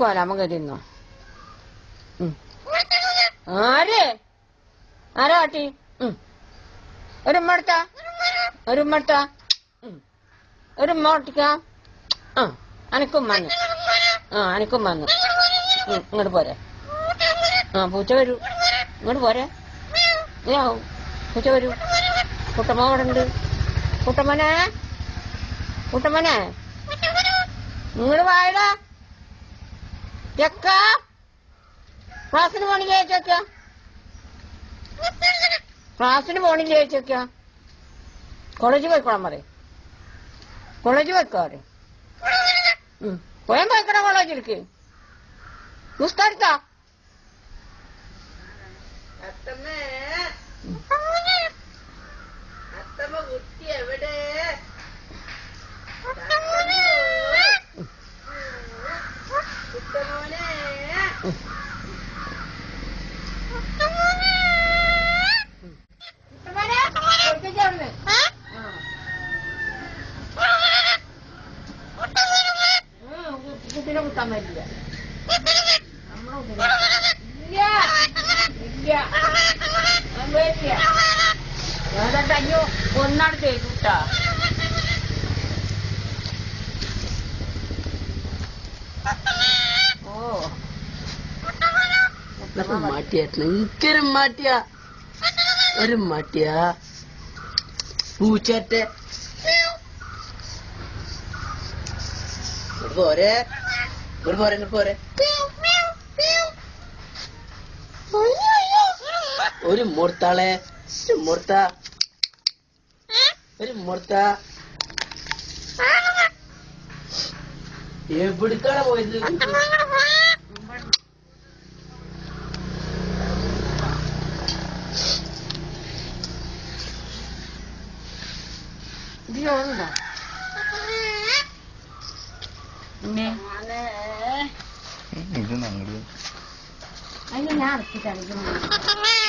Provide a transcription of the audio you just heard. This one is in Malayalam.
കോലാമ കരുന്നോ ആര് ആരാ കാട്ടി ഒരു ഉമ്മ എടുത്ത ഒരു ഉമ്മ എടുത്ത ഒരു ഉമ്മ ഒട്ടിക്ക അനക്കും വന്നു അനക്കും വന്നു ഇങ്ങോട്ട് പോരെ പൂച്ച വരൂ ഇങ്ങോട്ട് പോരെ പൂച്ച വരൂ കുട്ടമ്മ അവിടെ ഉണ്ട് കുട്ടമ്മനെ കുട്ടമ്മനെ ഇങ്ങോട്ട് വായടാ ചെക്ക ക്ലാസ്സിന് പോണില്ലേ ചോദിക്ക ക്ലാസ്സിന് പോണില്ലേ ചോദിക്ക കോളേജിൽ പോയിക്കോളാൻ പറയും കോളേജിൽ പോയിക്കോറെ പോയാൻ പോയിക്കണ കോളേജിലേക്ക് പുസ്തകം അത്തമ്മ കുട്ടി എവിടെ കുട്ടമോനെ കുട്ടീനെ കുത്താൻ പറ്റില്ല അയ്യോ ഒന്നാണ് ചെയ്തുട്ടാ എനിക്കൊരു മാറ്റിയ ഒരു മാറ്റിയ പൂച്ചേട്ടെ പോരെ പോരെ പോരെ ഒരു മുർത്താളെ മുർത്ത ഒരു മുർത്ത എവിടേക്കാണ് പോയത് ഇത് ഞങ്ങൾ അതിന് ഞാൻ ഇറക്കിട്ടാണ്